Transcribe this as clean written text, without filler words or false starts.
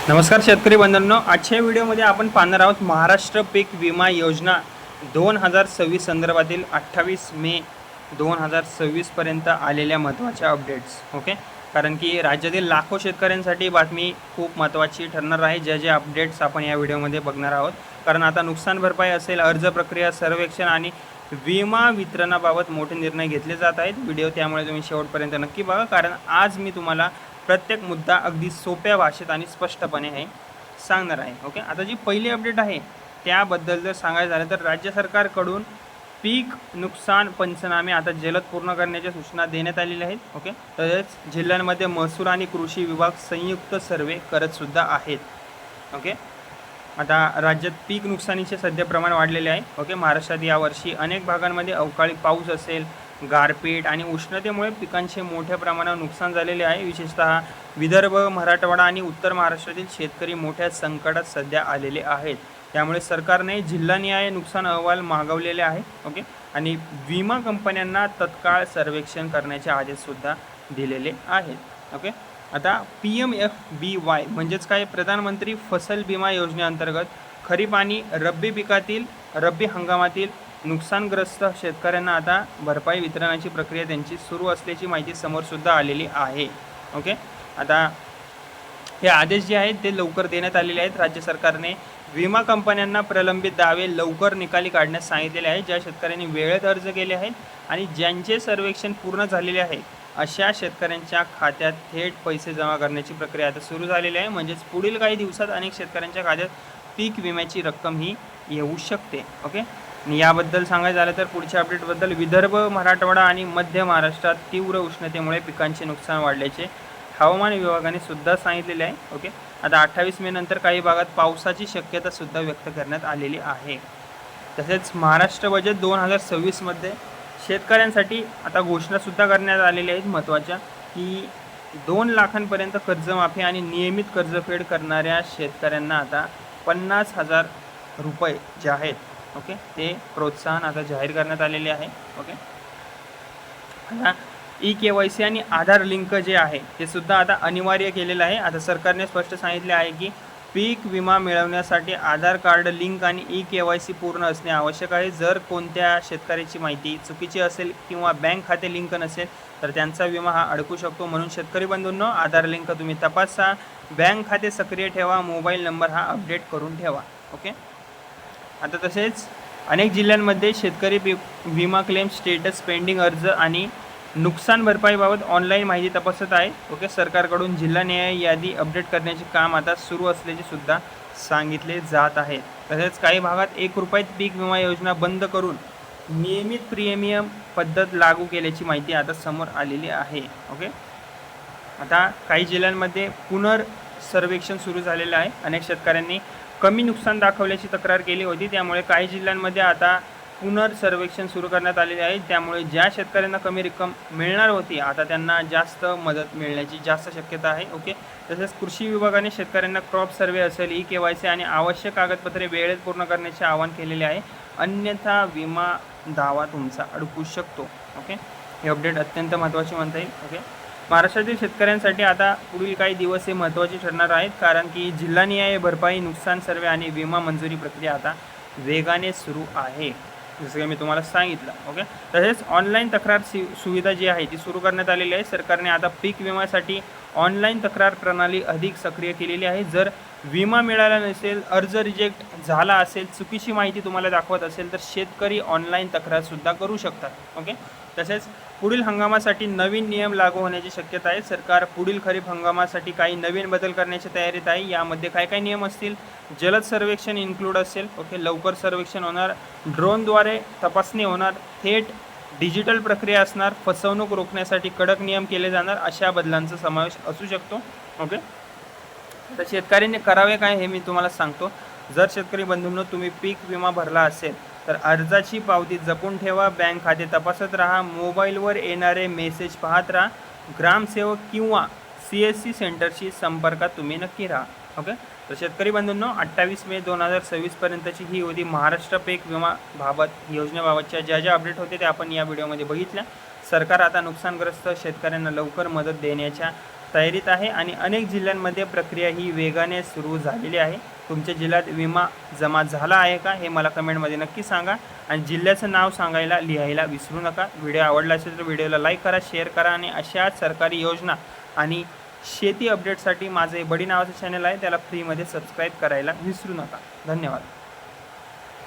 नमस्कार शेतकरी बंधूंनो, आजच्या व्हिडिओमध्ये आपण पाहणार आहोत महाराष्ट्र पीक विमा योजना 2026 संदर्भातील 28 मे 2026 पर्यंत आलेल्या महत्त्वाच्या अपडेट्स. ओके, कारण की राज्यातील लाखो शेतकऱ्यांसाठी बातमी खूप महत्त्वाची ठरणार आहे. जे अपडेट्स आपण या व्हिडिओमध्ये बघणार आहोत, कारण आता नुकसान भरपाई असेल, अर्ज प्रक्रिया, सर्वेक्षण आणि विमा वितरणाबाबत मोठे निर्णय घेतले जात आहेत. व्हिडिओ त्यामुळे तुम्ही शेवटपर्यंत नक्की बघा, कारण आज मी तुम्हाला प्रत्येक मुद्दा अगदी सोप्या भाषेत आणि स्पष्टपणे हे सांगणार आहे. ओके, आता जी पहिली अपडेट आहे त्याबद्दल जर सांगायचं झालं तर राज्य सरकारकडून पीक नुकसान पंचनामे आता जलद पूर्ण करण्याच्या सूचना देण्यात आलेल्या आहेत. ओके, तसेच जिल्ह्यांमध्ये महसूल आणि कृषी विभाग संयुक्त सर्वे करत सुद्धा आहेत. ओके, आता राज्यात पीक नुकसानीचे सध्या प्रमाण वाढलेले आहे. ओके, महाराष्ट्रात यावर्षी अनेक भागांमध्ये अवकाळी पाऊस असेल, गारपीट आणि उष्णतेमुळे पिकांचे मोठ्या प्रमाणावर नुकसान झालेले आहे. विशेषतः विदर्भ, मराठवाडा आणि उत्तर महाराष्ट्रातील शेतकरी मोठ्या संकटात सध्या आलेले आहेत. त्यामुळे सरकारने जिल्हानिहाय नुकसान अहवाल मागवलेले आहे. ओके, आणि विमा कंपन्यांना तत्काळ सर्वेक्षण करण्याचे आदेशसुद्धा दिलेले आहेत. ओके, आता PMFBY म्हणजेच काय, प्रधानमंत्री फसल विमा योजनेअंतर्गत खरीप आणि रब्बी हंगामातील नुकसानग्रस्त शेतकऱ्यांना आता भरपाई वितरणाची प्रक्रिया त्यांची सुरू असल्याची माहिती समोरसुद्धा आलेली आहे. ओके, आता हे आदेश जे आहेत ते लवकर देण्यात आलेले आहेत. राज्य सरकारने विमा कंपन्यांना प्रलंबित दावे लवकर निकाली काढण्यास सांगितलेले आहे. ज्या शेतकऱ्यांनी वेळेत अर्ज केले आहेत आणि ज्यांचे सर्वेक्षण पूर्ण झालेले आहे अशा शेतकऱ्यांच्या खात्यात थेट पैसे जमा करण्याची प्रक्रिया आता सुरू झालेली आहे. म्हणजेच पुढील काही दिवसात अनेक शेतकऱ्यांच्या खात्यात पीक विम्याची रक्कम ही येऊ शकते. ओके, याबद्दल सांगायचं झालं तर पुढच्या अपडेटबद्दल, विदर्भ, मराठवाडा आणि मध्य महाराष्ट्रात तीव्र उष्णतेमुळे पिकांचे नुकसान वाढल्याचे हवामान विभागाने सुद्धा सांगितलेले आहे. ओके, आता 28 मे नंतर काही भागात पावसाची शक्यता सुद्धा व्यक्त करण्यात आलेली आहे. तसेच महाराष्ट्र बजेट 2026 मध्ये शेतकऱ्यांसाठी आता घोषणासुद्धा करण्यात आलेल्या आहेत महत्त्वाच्या, की 2 लाखांपर्यंत कर्जमाफी आणि नियमित कर्जफेड करणाऱ्या शेतकऱ्यांना आता 50,000 रुपये जे आहेत, ओके, ते प्रोत्साहन आता जाहीर करण्यात आलेले आहे. ओके, आता KYC आणि आधार लिंक जे आहे ते सुद्धा आता अनिवार्य केलेलं आहे. आता सरकारने स्पष्ट सांगितले आहे की पीक विमा मिळवण्यासाठी आधार कार्ड लिंक आणि KYC पूर्ण असणे आवश्यक आहे. जर कोणत्या शेतकऱ्याची माहिती चुकीची असेल किंवा बँक खाते लिंक नसेल तर त्यांचा विमा हा अडकू शकतो. म्हणून शेतकरी बंधूंनो, आधार लिंक तुम्ही तपासा, बँक खाते सक्रिय ठेवा, मोबाईल नंबर हा अपडेट करून ठेवा. ओके, आता तसेच अनेक जिल्ह्यांमध्ये शेतकरी विमा क्लेम स्टेटस, पेंडिंग अर्ज आणि नुकसान भरपाईबाबत ऑनलाईन माहिती तपासत आहे. ओके, सरकारकडून जिल्हानिहाय यादी अपडेट करण्याचे काम आता सुरू असल्याचे सुद्धा सांगितले जात आहे. तसेच काही भागात 1 रुपयात पीक विमा योजना बंद करून नियमित प्रीमियम पद्धत लागू केल्याची माहिती आता समोर आलेली आहे. ओके, आता काही जिल्ह्यांमध्ये पुनर्सर्वेक्षण सुरू झालेलं आहे. अनेक शेतकऱ्यांनी कमी नुकसान दाखवल्याची तक्रार केली होती, त्यामुळे काही जिल्ह्यांमध्ये आता पुनर्सर्वेक्षण सुरू करण्यात आलेले आहे. त्यामुळे ज्या शेतकऱ्यांना कमी रक्कम मिळणार होती आता त्यांना जास्त मदत मिळण्याची जास्त शक्यता आहे. ओके, तसेच कृषी विभागाने शेतकऱ्यांना क्रॉप सर्वे असेल, KYC आणि आवश्यक कागदपत्रे वेळेत पूर्ण करण्याचे आवाहन केलेले आहे, अन्यथा विमा दावा तुमचा अडकू शकतो. ओके, हे अपडेट अत्यंत महत्त्वाचे म्हणता येईल. ओके, महाराष्ट्रातील शेतकऱ्यांसाठी आता पुढील काही दिवस हे महत्त्वाचे ठरणार आहेत, कारण की जिल्हानिहाय भरपाई, नुकसान सर्वे आणि विमा मंजुरी प्रक्रिया आता वेगाने सुरू आहे, जसं की मी तुम्हाला सांगितलं. ओके, तसेच ऑनलाईन तक्रार सुविधा जी आहे ती सुरू करण्यात आलेली आहे. सरकारने आता पीक विम्यासाठी ऑनलाईन तक्रार प्रणाली अधिक सक्रिय केलेली आहे. जर विमा मिळाला नसेल, अर्ज रिजेक्ट झाला असेल, चुकीची माहिती तुम्हाला दाखवत असेल तर शेतकरी ऑनलाईन तक्रारसुद्धा करू शकतात. ओके, तसेच पुढील हंगामासाठी नवीन नियम लागू होण्याची शक्यता आहे. सरकार पुढील खरीप हंगामासाठी काही नवीन बदल करण्याच्या तयारीत आहे. यामध्ये काय काय नियम असतील, जलद सर्वेक्षण इन्क्लूड असेल. ओके, लवकर सर्वेक्षण होणार, ड्रोनद्वारे तपासणी होणार, थेट डिजिटल प्रक्रिया असणार, फसवणूक रोखण्यासाठी कडक नियम केले जाणार, अशा बदलांचा समावेश असू शकतो. ओके, तर शेतकऱ्यांनी करावे काय हे मी तुम्हाला सांगतो. जर शेतकरी बंधूंनो तुम्ही पीक विमा भरला असेल तर अर्जाची पावती जपून ठेवा, बँक खाते तपासत राहा, मोबाईलवर येणारे मेसेज पाहत राहा, ग्रामसेवक किंवा CSC सेंटरशी संपर्कात तुम्ही नक्की राहा. ओके, तर शेतकरी बंधूंनो, 28 मे 2026 पर्यंतची ही होती महाराष्ट्र पीक विमा योजनेबाबतच्या ज्या अपडेट होते ते आपण या व्हिडिओमध्ये बघितल्या. सरकार आता नुकसानग्रस्त शेतकऱ्यांना लवकर मदत देण्याच्या तयारीत आहे आणि अनेक जिल्ह्यांमध्ये प्रक्रिया ही वेगाने सुरू झालेली आहे. तुमच्या जिल्ह्यात विमा जमा झाला आहे का हे मला कमेंटमध्ये नक्की सांगा आणि जिल्ह्याचं नाव सांगायला लिहायला विसरू नका. व्हिडिओ आवडला असेल तर व्हिडिओला लाईक करा, शेअर करा आणि अशाच सरकारी योजना आणि शेती अपडेटसाठी माझे बडी नावाचं चॅनल आहे त्याला फ्रीमध्ये सबस्क्राईब करायला विसरू नका. धन्यवाद.